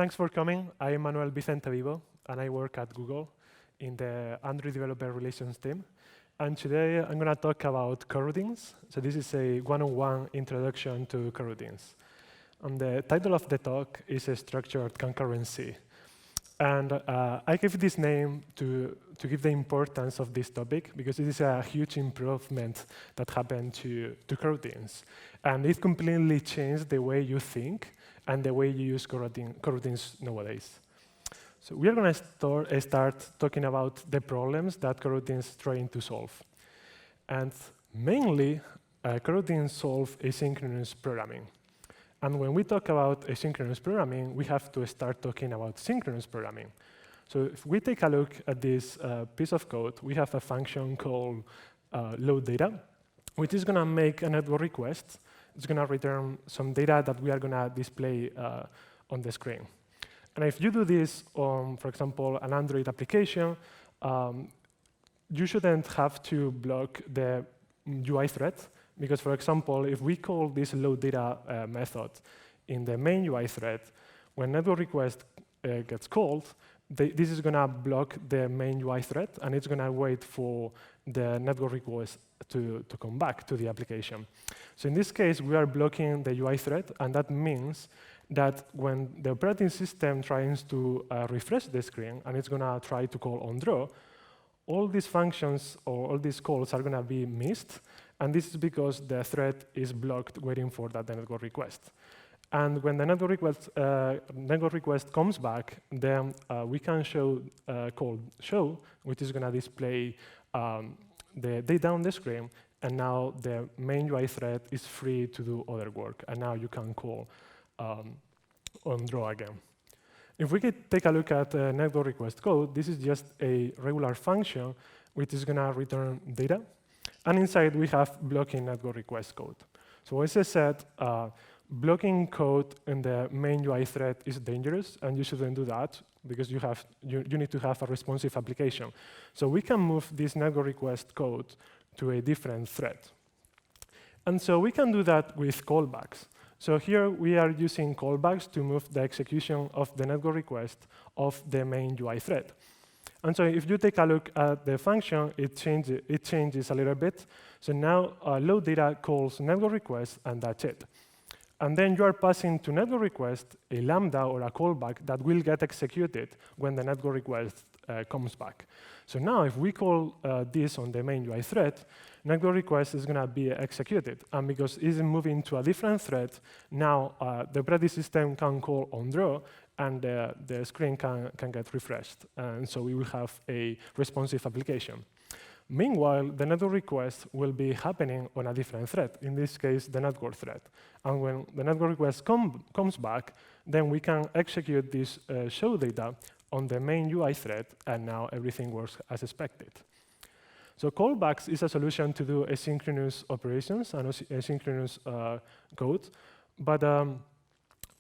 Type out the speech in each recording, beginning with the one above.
Thanks for coming. I'm Manuel Vivo, and I work at Google in the Android Developer Relations team. And today, I'm going to talk about coroutines. So this is a one-on-one introduction to coroutines. And the title of the talk is I Structured Concurrency. And I gave this name to give the importance of this topic, because it is a huge improvement that happened to coroutines. And it completely changed the way you think and the way you use coroutines nowadays. So we are going to start talking about the problems that coroutines trying to solve. And mainly, coroutines solve asynchronous programming. And when we talk about asynchronous programming, we have to start talking about synchronous programming. So if we take a look at this piece of code, we have a function called load data, which is going to make a network request. It's going to return some data that we are going to display on the screen. And if you do this on, for example, an Android application, you shouldn't have to block the UI thread. Because, for example, if we call this load data method in the main UI thread, when network request gets called, this is going to block the main UI thread, and it's going to wait for the network request to come back to the application. So in this case, we are blocking the UI thread, and that means that when the operating system tries to refresh the screen, and it's going to try to call onDraw, all these functions or all these calls are going to be missed. And this is because the thread is blocked waiting for that network request. And when the network request comes back, then we can call show, which is going to display the data on the screen. And now the main UI thread is free to do other work. And now you can call onDraw again. If we could take a look at the network request code, this is just a regular function which is going to return data. And inside, we have blocking network request code. So as I said, blocking code in the main UI thread is dangerous, and you shouldn't do that, because you need to have a responsive application. So we can move this network request code to a different thread. And so we can do that with callbacks. So here, we are using callbacks to move the execution of the network request of the main UI thread. And so if you take a look at the function, it changes a little bit. So now load data calls network request, and that's it. And then you are passing to network request a lambda or a callback that will get executed when the network request comes back. So now if we call this on the main UI thread, network request is going to be executed. And because it's moving to a different thread, now the operating system can call onDraw, and the screen can get refreshed. And so we will have a responsive application. Meanwhile, the network request will be happening on a different thread, in this case, the network thread. And when the network request comes back, then we can execute this show data on the main UI thread, and now everything works as expected. So callbacks is a solution to do asynchronous operations and asynchronous code. But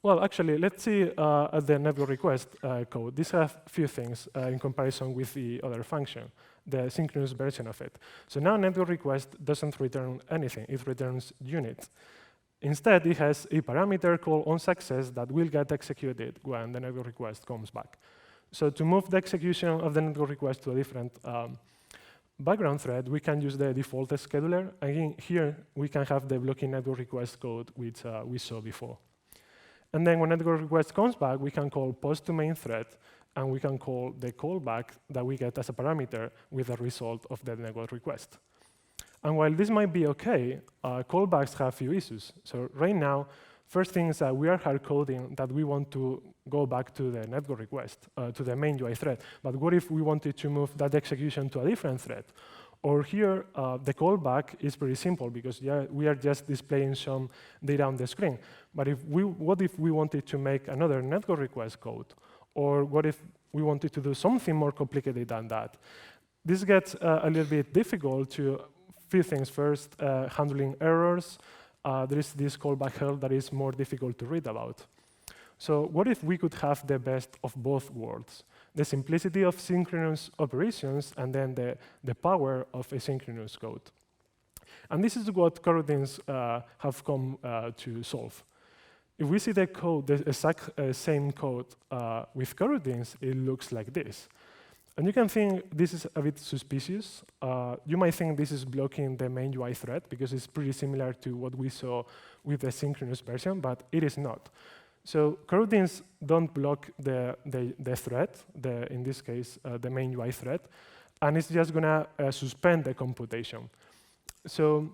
well, actually, let's see at the network request code. This has a few things in comparison with the other function, the synchronous version of it. So now network request doesn't return anything. It returns unit. Instead, it has a parameter called onSuccess that will get executed when the network request comes back. So to move the execution of the network request to a different background thread, we can use the default scheduler. Again, here, we can have the blocking network request code, which we saw before. And then when network request comes back, we can call post to main thread, and we can call the callback that we get as a parameter with the result of the network request. And while this might be OK, callbacks have a few issues. So right now, first thing is that we are hard coding that we want to go back to the network request, to the main UI thread. But what if we wanted to move that execution to a different thread? Or here, the callback is pretty simple, because we are just displaying some data on the screen. But what if we wanted to make another network request code? Or what if we wanted to do something more complicated than that? This gets a little bit difficult to few things. First, handling errors. There is this callback help that is more difficult to read about. So what if we could have the best of both worlds? The simplicity of synchronous operations, and then the power of asynchronous code. And this is what coroutines have come to solve. If we see the code, the exact same code with coroutines, it looks like this. And you can think this is a bit suspicious. You might think this is blocking the main UI thread because it's pretty similar to what we saw with the synchronous version, but it is not. So coroutines don't block the thread, in this case, the main UI thread, and it's just gonna suspend the computation. So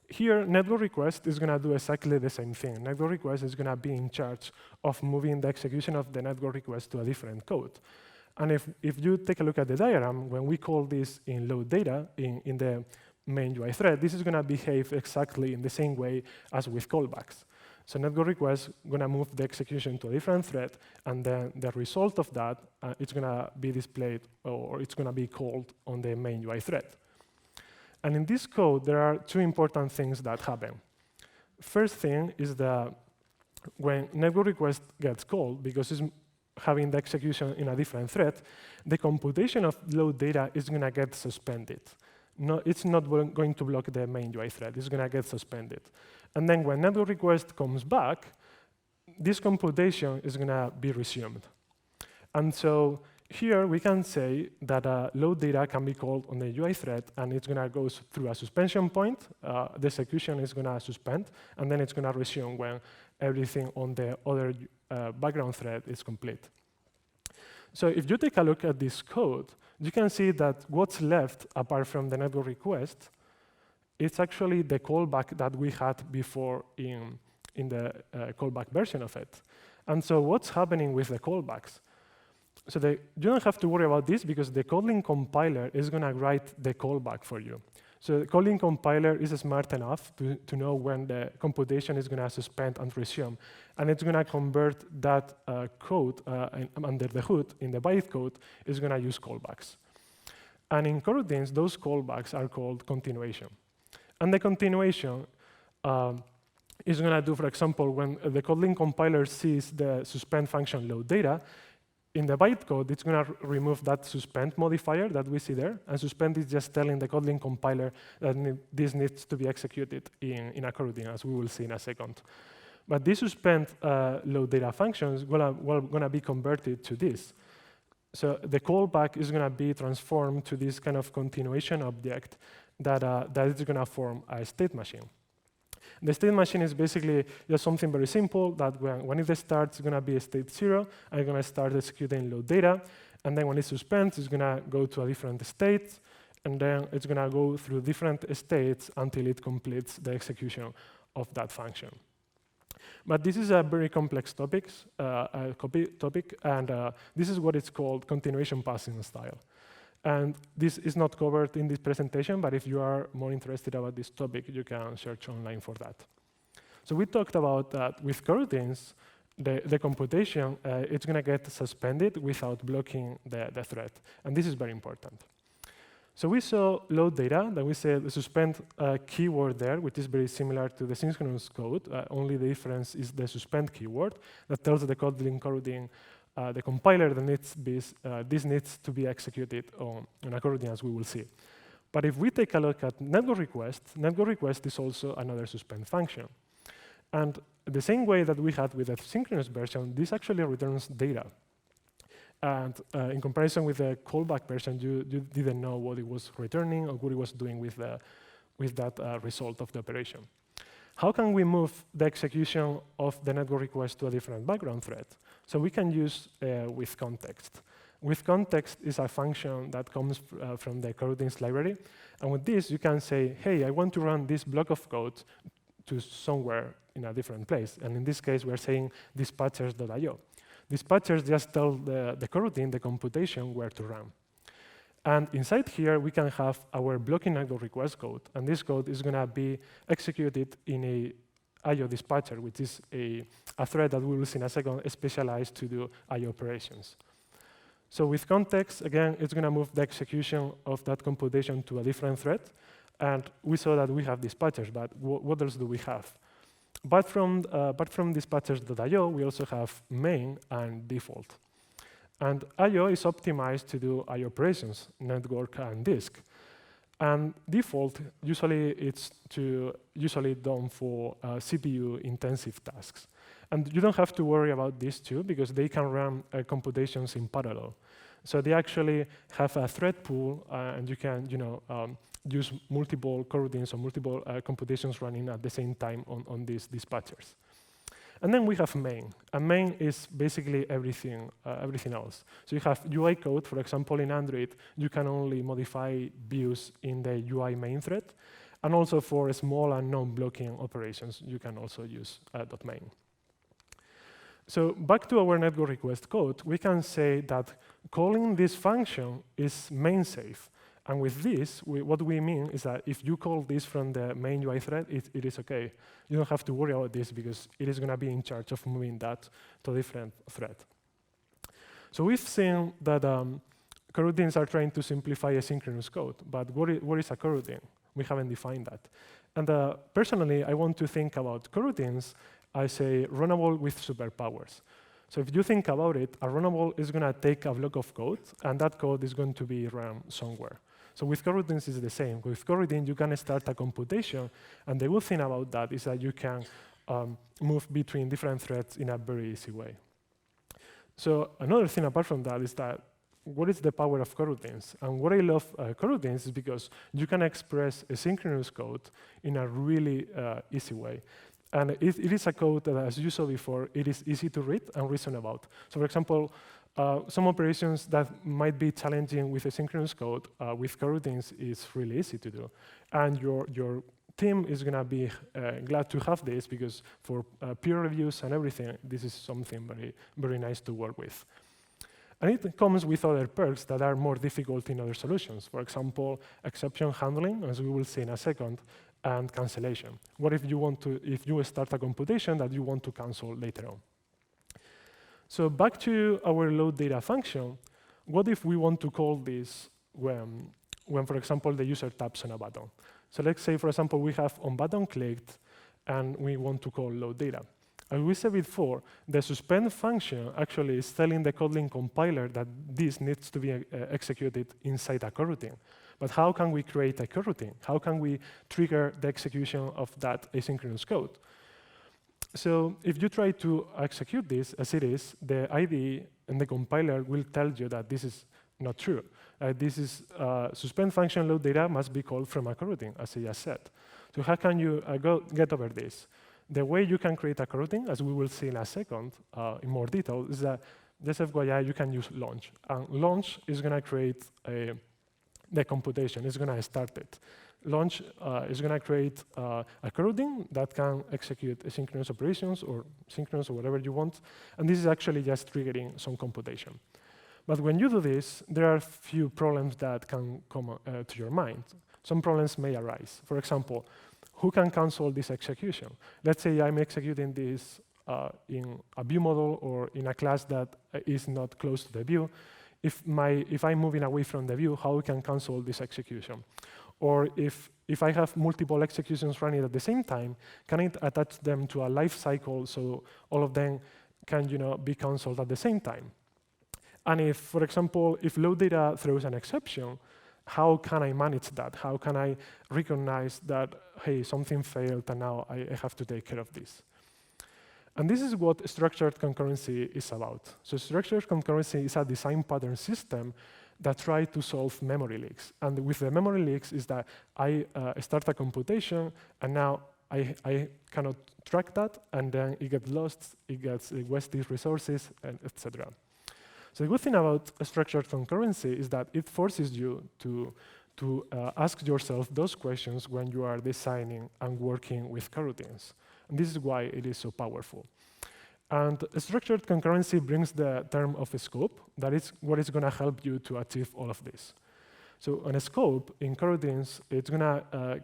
here, network request is gonna do exactly the same thing. Network request is gonna be in charge of moving the execution of the network request to a different code. And if you take a look at the diagram, when we call this in load data in the main UI thread, this is gonna behave exactly in the same way as with callbacks. So network request gonna move the execution to a different thread, and then the result of that, it's gonna be displayed, or it's gonna be called on the main UI thread. And in this code, there are two important things that happen. First thing is that when network request gets called, because it's having the execution in a different thread, the computation of load data is gonna get suspended. No, it's not going to block the main UI thread, it's gonna get suspended. And then when network request comes back, this computation is gonna be resumed. And so here we can say that load data can be called on the UI thread, and it's gonna go through a suspension point, the execution is gonna suspend, and then it's gonna resume when everything on the other background thread is complete. So if you take a look at this code, you can see that what's left apart from the network request, it's actually the callback that we had before in the callback version of it. And so what's happening with the callbacks? So you don't have to worry about this because the Kotlin compiler is gonna write the callback for you. So the Kotlin compiler is smart enough to know when the computation is gonna suspend and resume. And it's gonna convert that code under the hood in the bytecode, is gonna use callbacks. And in coroutines, those callbacks are called continuation. And the continuation is gonna do, for example, when the Kotlin compiler sees the suspend function load data, in the bytecode, it's going to remove that suspend modifier that we see there. And suspend is just telling the Kotlin compiler that this needs to be executed in a coroutine, as we will see in a second. But this suspend load data function is going to be converted to this. So the callback is going to be transformed to this kind of continuation object that is going to form a state machine. The state machine is basically just something very simple that when it starts, it's going to be a state 0, and it's going to start executing load data. And then when it suspends, it's going to go to a different state, and then it's going to go through different states until it completes the execution of that function. But this is a very complex topic, and this is what it's called continuation passing style. And this is not covered in this presentation, but if you are more interested about this topic, you can search online for that. So we talked about that with coroutines, the computation, it's going to get suspended without blocking the thread. And this is very important. So we saw load data, that we said the suspend keyword there, which is very similar to the synchronous code. Only the difference is the suspend keyword that tells the Kotlin coroutine the compiler that needs this needs to be executed on a coroutine, as we will see. But if we take a look at network request is also another suspend function. And the same way that we had with the synchronous version, this actually returns data. And in comparison with the callback version, you didn't know what it was returning or what it was doing with that result of the operation. How can we move the execution of the network request to a different background thread? So we can use with context. With context is a function that comes from the coroutines library. And with this, you can say, hey, I want to run this block of code to somewhere in a different place. And in this case, we're saying dispatchers.io. Dispatchers just tell the coroutine, the computation, where to run. And inside here, we can have our blocking network request code. And this code is going to be executed in a I/O dispatcher, which is a thread that we will see in a second, specialized to do I/O operations. So with context, again, it's going to move the execution of that computation to a different thread. And we saw that we have dispatchers, but what else do we have? But from dispatchers.io, we also have main and default. And I/O is optimized to do I/O operations, network and disk. And default, usually it's usually done for CPU-intensive tasks. And you don't have to worry about these two because they can run computations in parallel. So they actually have a thread pool, and you can use multiple coroutines or multiple computations running at the same time on these dispatchers. And then we have main. And main is basically everything else. So you have UI code. For example, in Android, you can only modify views in the UI main thread. And also for small and non-blocking operations, you can also use .main. So back to our network request code, we can say that calling this function is main safe. And with this, what we mean is that if you call this from the main UI thread, it is OK. You don't have to worry about this because it is going to be in charge of moving that to a different thread. So we've seen that coroutines are trying to simplify asynchronous code. But what is a coroutine? We haven't defined that. And personally, I want to think about coroutines as a runnable with superpowers. So if you think about it, a runnable is going to take a block of code, and that code is going to be run somewhere. So with coroutines, it's the same. With coroutine, you can start a computation, and the good thing about that is that you can move between different threads in a very easy way. So another thing apart from that is that what is the power of coroutines? And what I love coroutines is because you can express asynchronous code in a really easy way. And it is a code that, as you saw before, it is easy to read and reason about. So for example, some operations that might be challenging with asynchronous code, with coroutines, is really easy to do. And your team is going to be glad to have this, because for peer reviews and everything, this is something very, very nice to work with. And it comes with other perks that are more difficult in other solutions. For example, exception handling, as we will see in a second, and cancellation. What if you start a computation that you want to cancel later on? So back to our load data function, what if we want to call this when for example, the user taps on a button? So let's say, for example, we have on button clicked, and we want to call load data. As we said before, the suspend function actually is telling the Kotlin compiler that this needs to be executed inside a coroutine. But how can we create a coroutine? How can we trigger the execution of that asynchronous code? So if you try to execute this as it is, the IDE and the compiler will tell you that this is not true. This is suspend function load data must be called from a coroutine, as I just said. So how can you get over this? The way you can create a coroutine, as we will see in a second in more detail, is that just FYI, you can use launch. And launch is going to create the computation. It's going to start it. Launch is going to create a coroutine that can execute asynchronous operations or synchronous or whatever you want. And this is actually just triggering some computation. But when you do this, there are a few problems that can come to your mind. Some problems may arise. For example, who can cancel this execution? Let's say I'm executing this in a view model or in a class that is not close to the view. If I'm moving away from the view, how can cancel this execution? Or if I have multiple executions running at the same time, can I attach them to a life cycle so all of them can be canceled at the same time? And if, for example, if load data throws an exception, how can I manage that? How can I recognize that, hey, something failed and now I have to take care of this? And this is what structured concurrency is about. So structured concurrency is a design pattern system that tries to solve memory leaks. And with the memory leaks is that I start a computation, and now I cannot track that, and then it gets lost, it gets wasted resources, and etc. So the good thing about structured concurrency is that it forces you to ask yourself those questions when you are designing and working with coroutines. And this is why it is so powerful. And structured concurrency brings the term of a scope. That is what is going to help you to achieve all of this. So on a scope, in coroutines, it's going to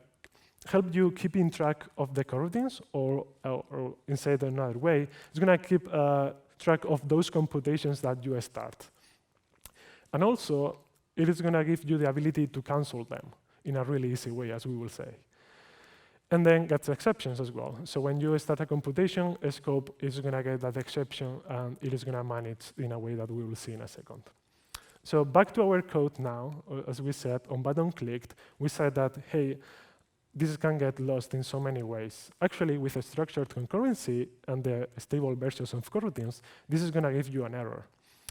help you keeping track of the coroutines, or said another way, it's going to keep track of those computations that you start. And also, it is going to give you the ability to cancel them in a really easy way, as we will say. And then gets exceptions as well. So when you start a computation, a scope is going to get that exception, and it is going to manage in a way that we will see in a second. So back to our code now. As we said, on button clicked, we said that, hey, this can get lost in so many ways. Actually, with a structured concurrency and the stable versions of coroutines, this is going to give you an error.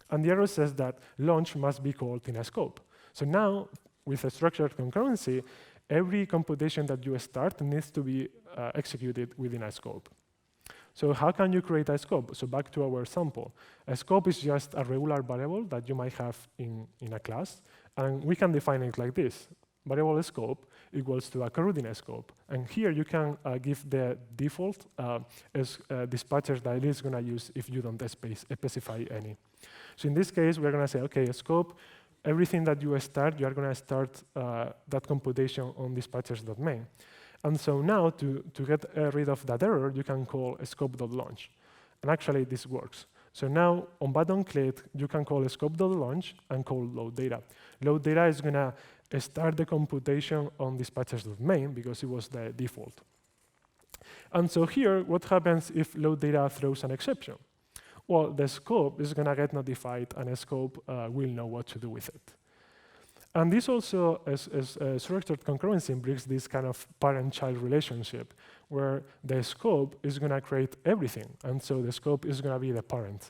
And the error says that launch must be called in a scope. So now, with a structured concurrency, every computation that you start needs to be executed within a scope. So how can you create a scope? So back to our sample. A scope is just a regular variable that you might have in a class. And we can define it like this. Variable scope equals to a coroutine scope. And here you can give the default dispatchers that it is going to use if you don't specify any. So in this case, we're going to say, OK, a scope, everything that you start, you are going to start that computation on dispatchers.main. And so now, to get rid of that error, you can call scope.launch. And actually, this works. So now, on button click, you can call scope.launch and call load data. Load data is going to start the computation on dispatchers.main because it was the default. And so here, what happens if load data throws an exception? Well, the scope is going to get notified, and a scope will know what to do with it. And this also, as structured concurrency, brings this kind of parent-child relationship, where the scope is going to create everything. And so the scope is going to be the parent.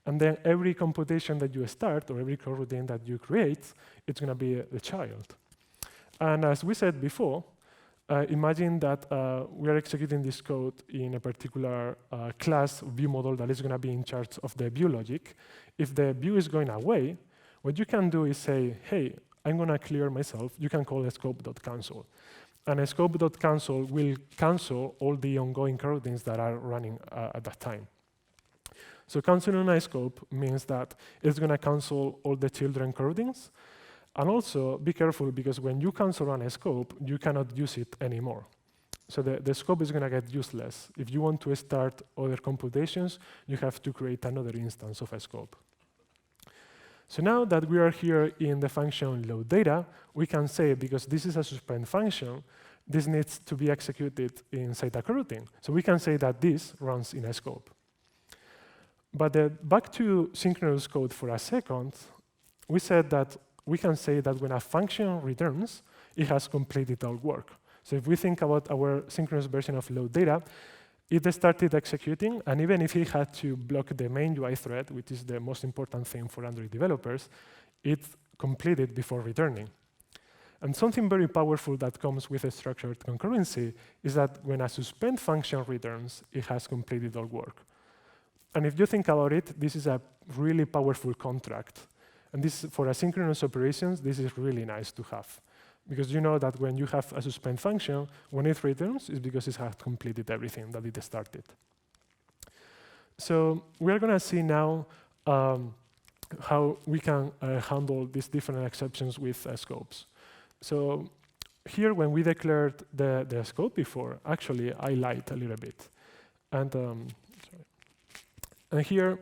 And then every computation that you start, or every coroutine that you create, it's going to be the child. And as we said before, imagine that we are executing this code in a particular class view model that is going to be in charge of the view logic. If the view is going away, what you can do is say, hey, I'm going to clear myself. You can call a scope.cancel. And a scope.cancel will cancel all the ongoing coroutines that are running at that time. So canceling a scope means that it's going to cancel all the children coroutines. And also, be careful, because when you cancel on a scope, you cannot use it anymore. So the scope is going to get useless. If you want to start other computations, you have to create another instance of a scope. So now that we are here in the function load data, we can say, because this is a suspend function, this needs to be executed inside a coroutine. So we can say that this runs in a scope. But back to synchronous code for a second, we said that we can say that when a function returns, it has completed all work. So if we think about our synchronous version of load data, it started executing, and even if it had to block the main UI thread, which is the most important thing for Android developers, it completed before returning. And something very powerful that comes with a structured concurrency is that when a suspend function returns, it has completed all work. And if you think about it, this is a really powerful contract. And this, for asynchronous operations, this is really nice to have. Because you know that when you have a suspend function, when it returns, it's because it has completed everything that it started. So we're going to see now how we can handle these different exceptions with scopes. So here, when we declared the scope before, actually, I lied a little bit. And here,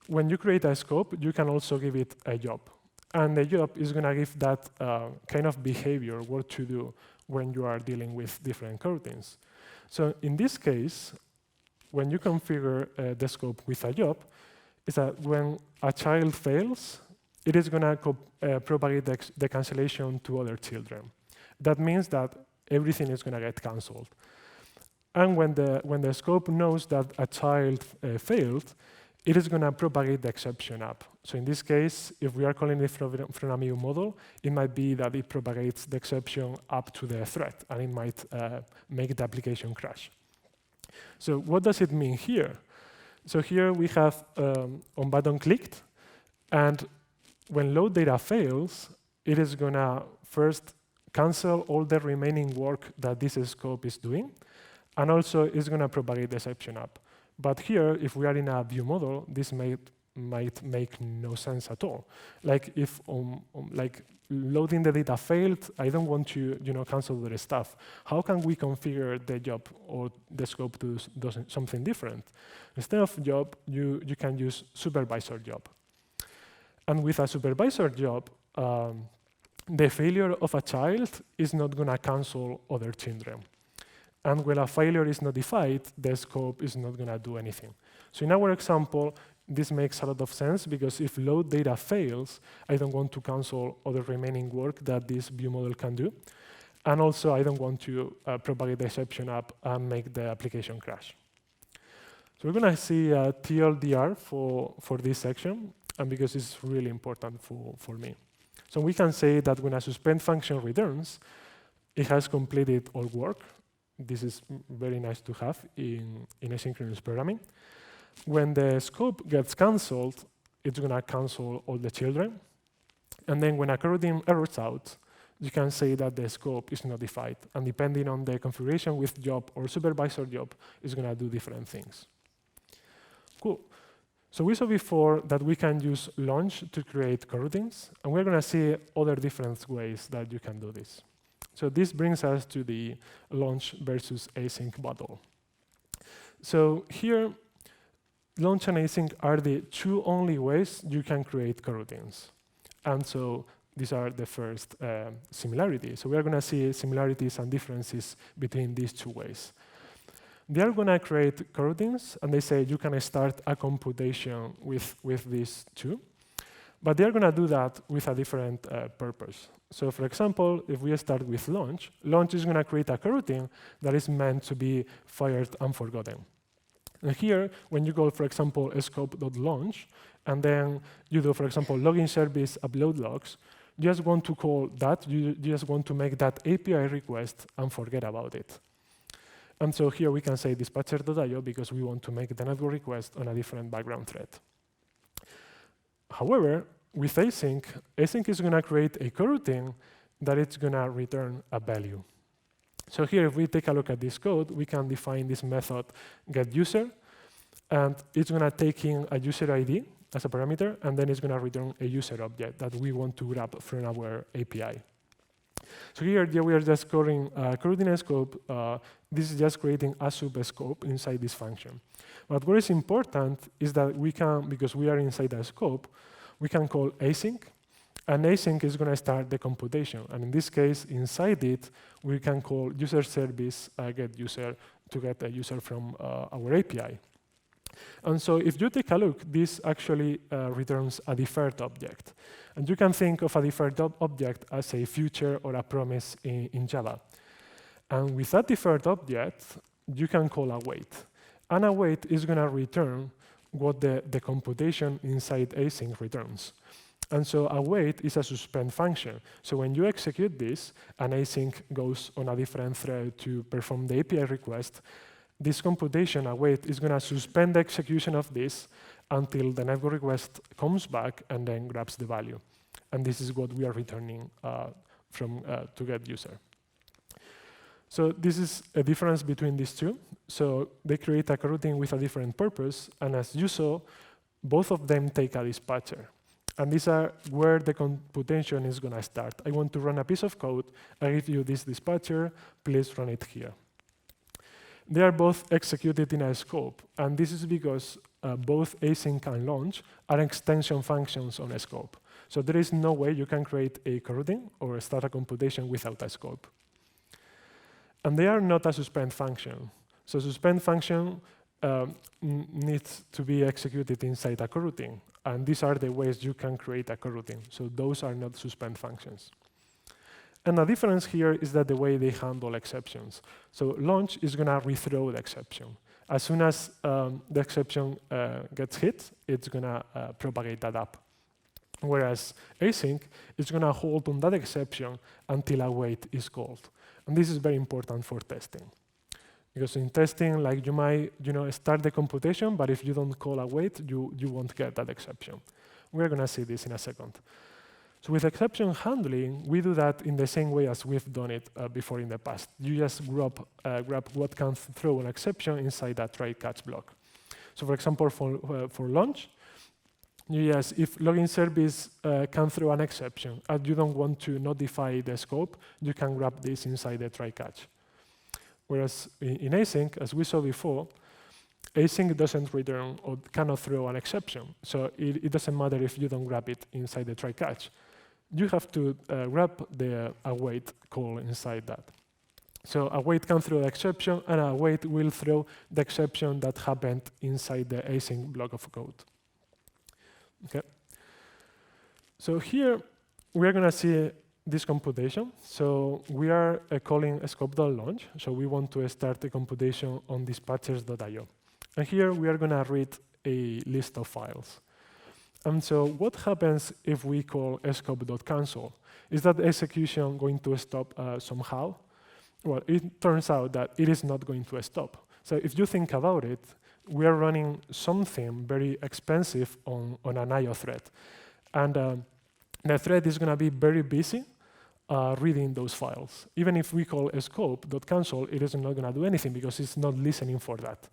when you create a scope, you can also give it a job. And the job is going to give that kind of behavior, what to do when you are dealing with different coroutines. So in this case, when you configure the scope with a job, is that when a child fails, it is going to propagate the cancellation to other children. That means that everything is going to get canceled. And when the scope knows that a child failed, it is going to propagate the exception up. So in this case, if we are calling it from a view model, it might be that it propagates the exception up to the thread, and it might make the application crash. So what does it mean here? So here we have on button clicked, and when load data fails, it is going to first cancel all the remaining work that this scope is doing, and also it's going to propagate the exception up. But here, if we are in a view model, this might make no sense at all. Like if like loading the data failed, I don't want to cancel the stuff. How can we configure the job or the scope to do something different? Instead of job, you can use SupervisorJob. And with a SupervisorJob, the failure of a child is not going to cancel other children. And when a failure is notified, the scope is not going to do anything. So in our example, this makes a lot of sense, because if load data fails, I don't want to cancel other remaining work that this view model can do. And also, I don't want to propagate the exception up and make the application crash. So we're going to see TLDR for this section, and because it's really important for me. So we can say that when a suspend function returns, it has completed all work. This is very nice to have in asynchronous programming. When the scope gets canceled, it's going to cancel all the children. And then when a coroutine errors out, you can say that the scope is notified. And depending on the configuration with job or supervisor job, it's going to do different things. Cool. So we saw before that we can use launch to create coroutines. And we're going to see other different ways that you can do this. So this brings us to the launch versus async battle. So here, launch and async are the two only ways you can create coroutines. And so these are the first similarities. So we are going to see similarities and differences between these two ways. They are going to create coroutines, and they say you can start a computation with these two. But they are going to do that with a different purpose. So for example, if we start with launch, launch is going to create a coroutine that is meant to be fired and forgotten. And here, when you go, for example, scope.launch, and then you do, for example, login service upload logs, you just want to call that, you just want to make that API request and forget about it. And so here we can say dispatcher.io because we want to make the network request on a different background thread. However, with async, async is going to create a coroutine that it's going to return a value. So here, if we take a look at this code, we can define this method getUser, and it's going to take in a user ID as a parameter, and then it's going to return a user object that we want to grab from our API. So here we are just calling coroutine scope. This is just creating a subscope inside this function. But what is important is that we can, because we are inside a scope, we can call async, and async is going to start the computation. And in this case, inside it, we can call user service getUser to get a user from our API. And so if you take a look, this actually returns a deferred object. And you can think of a deferred object as a future or a promise in Java. And with that deferred object, you can call await. And await is going to return what the computation inside async returns. And so await is a suspend function. So when you execute this, and async goes on a different thread to perform the API request, this computation await is going to suspend the execution of this until the network request comes back and then grabs the value. And this is what we are returning to getUser. So this is a difference between these two. So they create a coroutine with a different purpose. And as you saw, both of them take a dispatcher. And these are where the computation is going to start. I want to run a piece of code. I give you this dispatcher. Please run it here. They are both executed in a scope. And this is because both async and launch are extension functions on a scope. So there is no way you can create a coroutine or start a computation without a scope. And they are not a suspend function. So suspend function needs to be executed inside a coroutine. And these are the ways you can create a coroutine. So those are not suspend functions. And the difference here is that the way they handle exceptions. So launch is going to rethrow the exception. As soon as the exception gets hit, it's going to propagate that up. Whereas async is going to hold on that exception until await is called. And this is very important for testing. Because in testing, like you might start the computation, but if you don't call await, you won't get that exception. We're going to see this in a second. So with exception handling, we do that in the same way as we've done it before in the past. You just grab what can throw an exception inside that try-catch block. So for example, for launch, if login service can throw an exception and you don't want to notify the scope, you can grab this inside the try-catch. Whereas in async, as we saw before, async doesn't return or cannot throw an exception. So it doesn't matter if you don't grab it inside the try-catch. You have to grab the await call inside that. So await can throw the exception, and await will throw the exception that happened inside the async block of code. Okay. So here, we're going to see this computation. So we are calling scope.launch. So we want to start a computation on dispatchers.io. And here we are going to read a list of files. And so what happens if we call scope.cancel? Is that execution going to stop somehow? Well, it turns out that it is not going to stop. So if you think about it, we are running something very expensive on an IO thread. And the thread is going to be very busy reading those files. Even if we call scope.cancel, it is not going to do anything because it's not listening for that.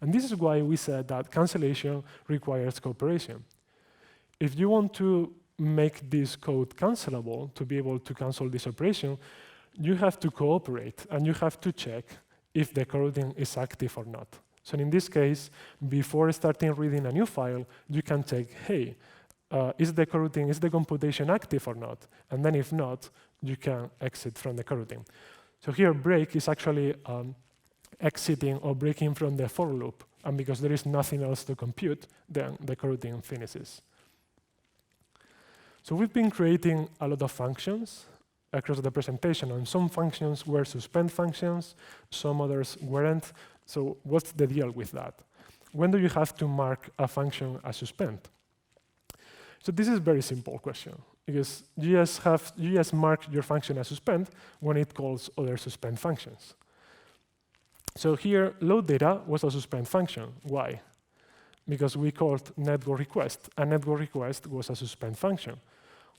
And this is why we said that cancellation requires cooperation. If you want to make this code cancelable, to be able to cancel this operation, you have to cooperate, and you have to check if the coroutine is active or not. So in this case, before starting reading a new file, you can check, hey, is the coroutine, is the computation active or not? And then if not, you can exit from the coroutine. So here, break is actually exiting or breaking from the for loop. And because there is nothing else to compute, then the coroutine finishes. So we've been creating a lot of functions across the presentation, and some functions were suspend functions, some others weren't. So what's the deal with that? When do you have to mark a function as suspend? So this is a very simple question, because you just mark your function as suspend when it calls other suspend functions. So here, load data was a suspend function. Why? Because we called network request, and network request was a suspend function.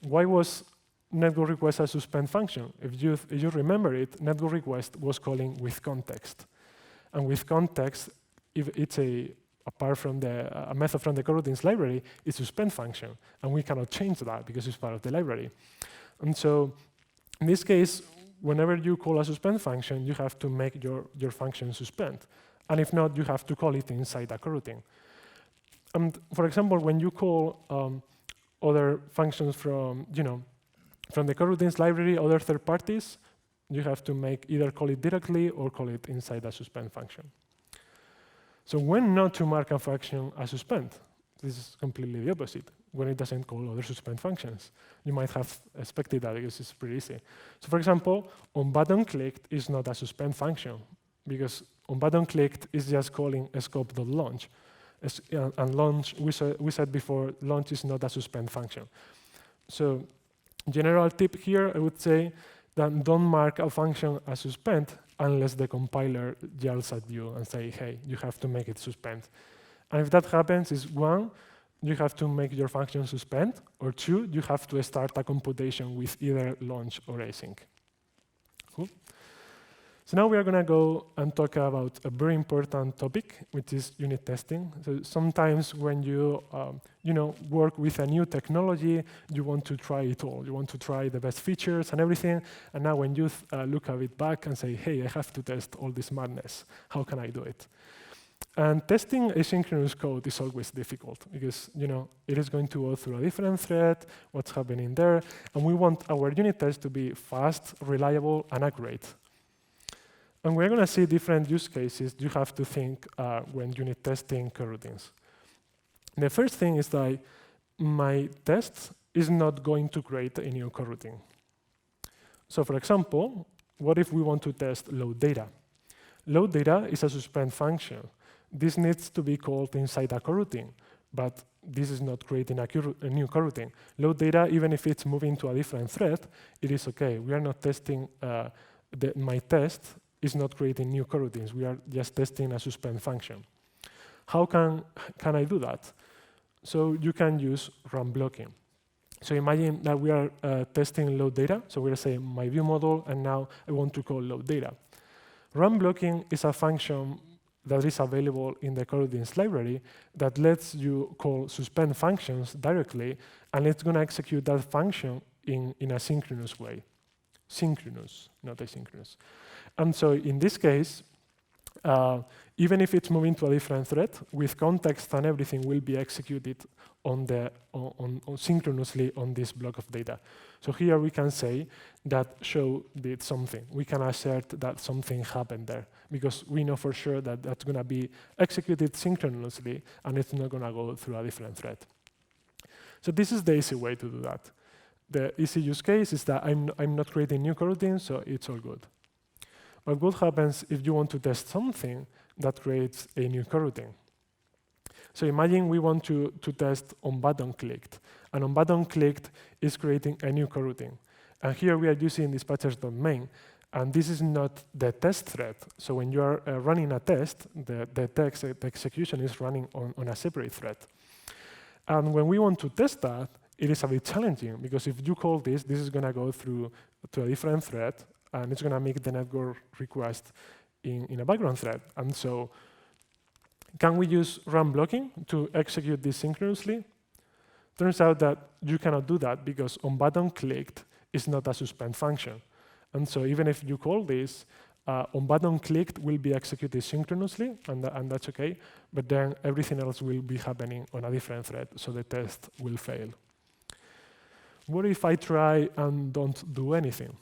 Why was network request a suspend function? If you remember it, network request was calling with context. And with context, if it's apart from a method from the coroutines library, it's a suspend function. And we cannot change that because it's part of the library. And so in this case, whenever you call a suspend function, you have to make your function suspend. And if not, you have to call it inside a coroutine. And for example, when you call other functions from the coroutines library, other third parties, you have to either call it directly or call it inside a suspend function. So when not to mark a function as suspend? This is completely the opposite, when it doesn't call other suspend functions. You might have expected that because it's pretty easy. So for example, on button clicked is not a suspend function, because on button clicked is just calling scope.launch. And launch, we said before, launch is not a suspend function. So general tip here, I would say that don't mark a function as suspend unless the compiler yells at you and say, hey, you have to make it suspend. And if that happens, is one, you have to make your function suspend, or two, you have to start a computation with either launch or async. Cool. So now we are going to go and talk about a very important topic, which is unit testing. So sometimes when you work with a new technology, you want to try it all. You want to try the best features and everything. And now when you look at it back and say, hey, I have to test all this madness, how can I do it? And testing asynchronous code is always difficult because it is going to go through a different thread, what's happening there, and we want our unit test to be fast, reliable, and accurate. And we're going to see different use cases you have to think when unit testing coroutines. The first thing is that my test is not going to create a new coroutine. So for example, what if we want to test load data? Load data is a suspend function. This needs to be called inside a coroutine, but this is not creating a new coroutine. Load data, even if it's moving to a different thread, it is OK. We are not testing my test is not creating new coroutines. We are just testing a suspend function. How can I do that? So you can use runBlocking. So imagine that we are testing load data. So we're saying my view model, and now I want to call load data. runBlocking is a function that is available in the coroutines library that lets you call suspend functions directly, and it's going to execute that function in a synchronous way. Synchronous, not asynchronous. And so in this case, even if it's moving to a different thread, with context and everything will be executed synchronously on this block of data. So here we can say that show did something. We can assert that something happened there, because we know for sure that that's going to be executed synchronously, and it's not going to go through a different thread. So this is the easy way to do that. the easy use case is that I'm not creating new coroutines, so it's all good. But what happens if you want to test something that creates a new coroutine? So imagine we want to test on button clicked. And on button clicked is creating a new coroutine. And here we are using dispatchers.main. And this is not the test thread. So when you are running a test, the execution is running on a separate thread. And when we want to test that, it is a bit challenging, because if you call this is going to go through to a different thread, and it's going to make the network request in a background thread. And so can we use runBlocking to execute this synchronously? Turns out that you cannot do that, because on button clicked is not a suspend function. And so even if you call this, on button clicked will be executed synchronously, and that's OK. But then everything else will be happening on a different thread, so the test will fail. What if I try and don't do anything?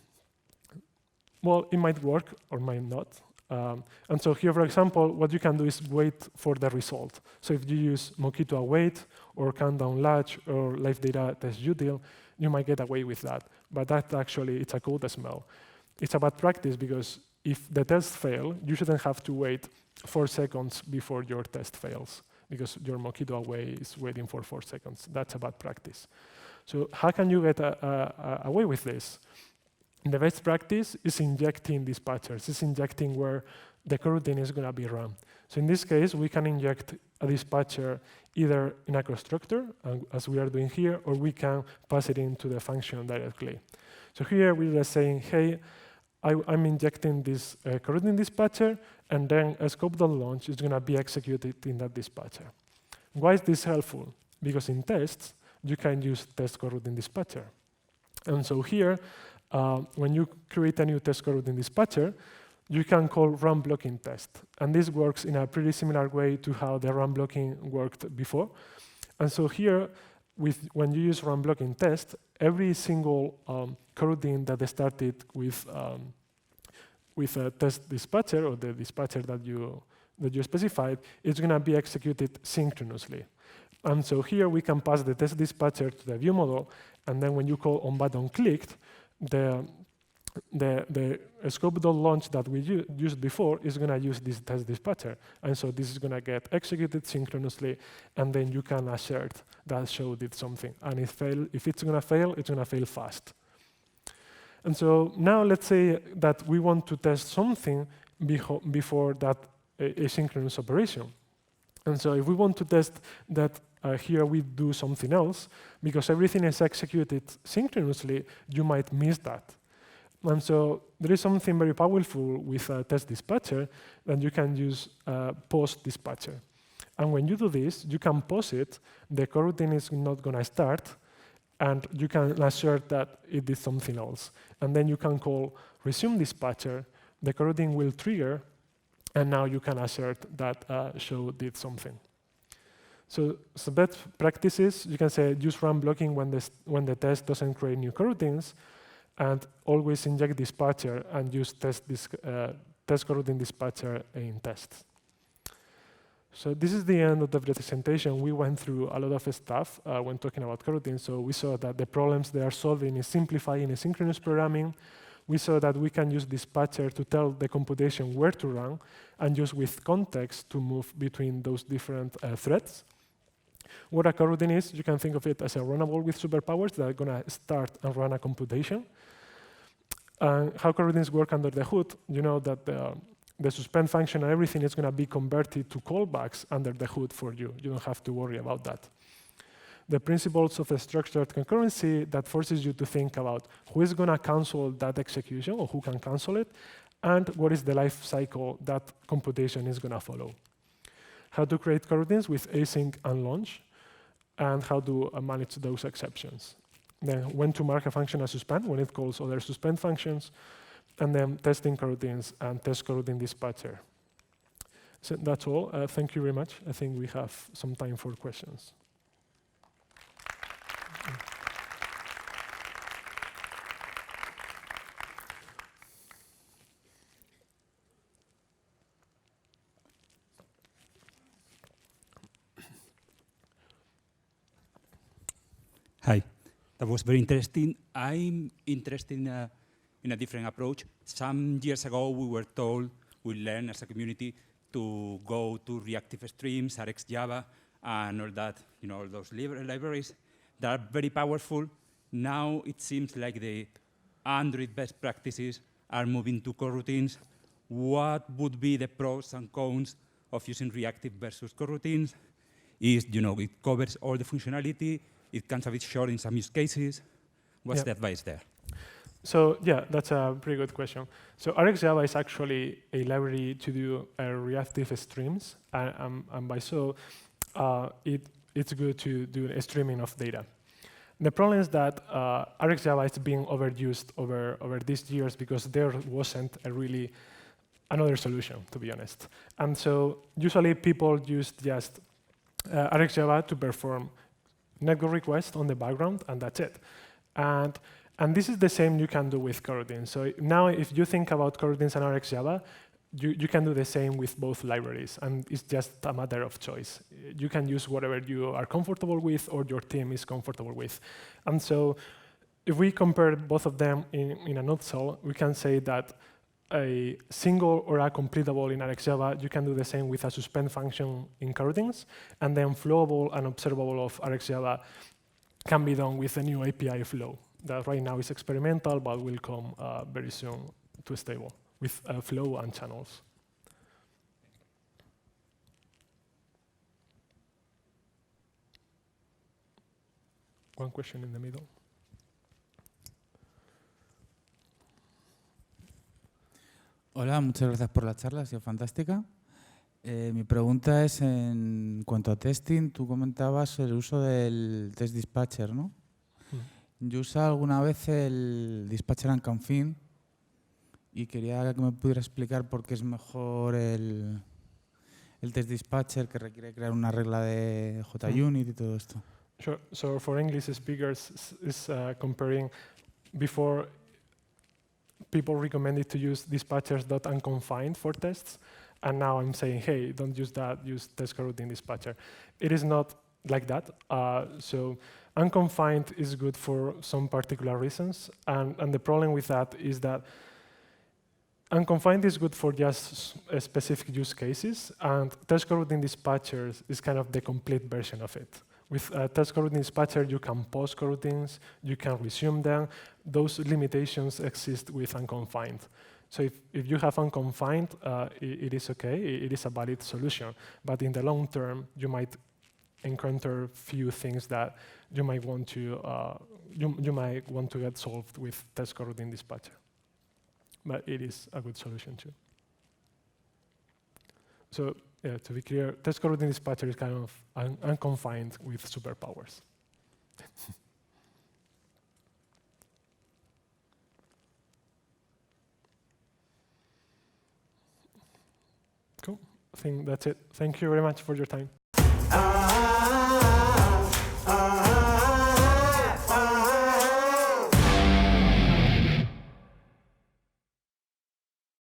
Well, it might work or might not. And so here, for example, what you can do is wait for the result. So if you use Mockito await or countdown latch or live data test util, you might get away with that. But that actually, it's a code smell. It's a bad practice, because if the tests fail, you shouldn't have to wait 4 seconds before your test fails, because your Mockito await is waiting for 4 seconds. That's a bad practice. So how can you get away with this? The best practice is injecting dispatchers. It's injecting where the coroutine is going to be run. So in this case, we can inject a dispatcher either in a constructor, as we are doing here, or we can pass it into the function directly. So here we are saying, hey, I'm injecting this coroutine dispatcher, and then a scope.launch is going to be executed in that dispatcher. Why is this helpful? Because in tests, you can use test coroutine dispatcher. And so here, when you create a new test coroutine dispatcher, you can call runBlocking test. And this works in a pretty similar way to how the runBlocking worked before. And so here, when you use runBlocking test, every single coroutine that started with a test dispatcher, or the dispatcher that you specified, is going to be executed synchronously. And so here we can pass the test dispatcher to the view model, and then when you call on button clicked, the scope.launch that we used before is going to use this test dispatcher. And so this is going to get executed synchronously, and then you can assert that show did something. And if it's going to fail fast. And so now let's say that we want to test something before that asynchronous operation. And so if we want to test that here we do something else, because everything is executed synchronously, you might miss that. And so there is something very powerful with a test dispatcher that you can use post dispatcher. And when you do this, you can pause it, the coroutine is not going to start, and you can assert that it did something else. And then you can call resume dispatcher, the coroutine will trigger, and now you can assert that show did something. So best practices, you can say use runBlocking when the test doesn't create new coroutines, and always inject dispatcher and use test coroutine dispatcher in tests. So this is the end of the presentation. We went through a lot of stuff when talking about coroutines. So we saw that the problems they are solving is simplifying asynchronous programming. We saw that we can use dispatcher to tell the computation where to run, and use with context to move between those different threads. What a coroutine is, you can think of it as a runnable with superpowers that are going to start and run a computation. And how coroutines work under the hood, you know that the suspend function and everything is going to be converted to callbacks under the hood for you. You don't have to worry about that. The principles of a structured concurrency that forces you to think about who is going to cancel that execution, or who can cancel it, and what is the life cycle that computation is going to follow. How to create coroutines with async and launch, and how to manage those exceptions. Then when to mark a function as suspend when it calls other suspend functions, and then testing coroutines and test coroutine dispatcher. So that's all. Thank you very much. I think we have some time for questions. Hi. That was very interesting. I'm interested in a different approach. Some years ago, we were told, we learned as a community to go to reactive streams, RxJava, and all that, all those libraries that are very powerful. Now it seems like the Android best practices are moving to coroutines. What would be the pros and cons of using reactive versus coroutines? It covers all the functionality. It comes a bit short in some use cases. What's the advice there? So yeah, that's a pretty good question. So RxJava is actually a library to do reactive streams, and by so it's good to do a streaming of data. The problem is that RxJava is being overused over these years because there wasn't really another solution, to be honest. And so usually people use just RxJava to perform network requests on the background, and that's it. And this is the same you can do with coroutines. So now if you think about coroutines and RxJava, you can do the same with both libraries, and it's just a matter of choice. You can use whatever you are comfortable with or your team is comfortable with. And so if we compare both of them in a nutshell, we can say that a single or a completable in RxJava, you can do the same with a suspend function in coroutines, and then flowable and observable of RxJava can be done with a new API flow that right now is experimental, but will come very soon to stable with flow and channels. One question in the middle. Hola, muchas gracias por la charla, ha sido fantástica. Mi pregunta es en cuanto a testing, tú comentabas el uso del test dispatcher, ¿no? Yo usé alguna vez el dispatcher unconfined y quería que me pudiera explicar por qué es mejor el test dispatcher, que requiere crear una regla de JUnit y todo esto. Sure. So for English speakers, is comparing before people recommended to use dispatchers.unconfined for tests, and now I'm saying, hey, don't use that, use test coroutine dispatcher. It is not like that. So unconfined is good for some particular reasons, and the problem with that is that unconfined is good for just specific use cases, and test coroutine dispatchers is kind of the complete version of it. With test coroutine dispatcher, you can pause coroutines, you can resume them. Those limitations exist with unconfined. So if you have unconfined, it is okay, it is a valid solution. But in the long term, you might encounter few things that you might want to get solved with test coroutine dispatcher. But it is a good solution too. So yeah, to be clear, test coroutine dispatcher is kind of unconfined with superpowers. Cool. I think that's it. Thank you very much for your time.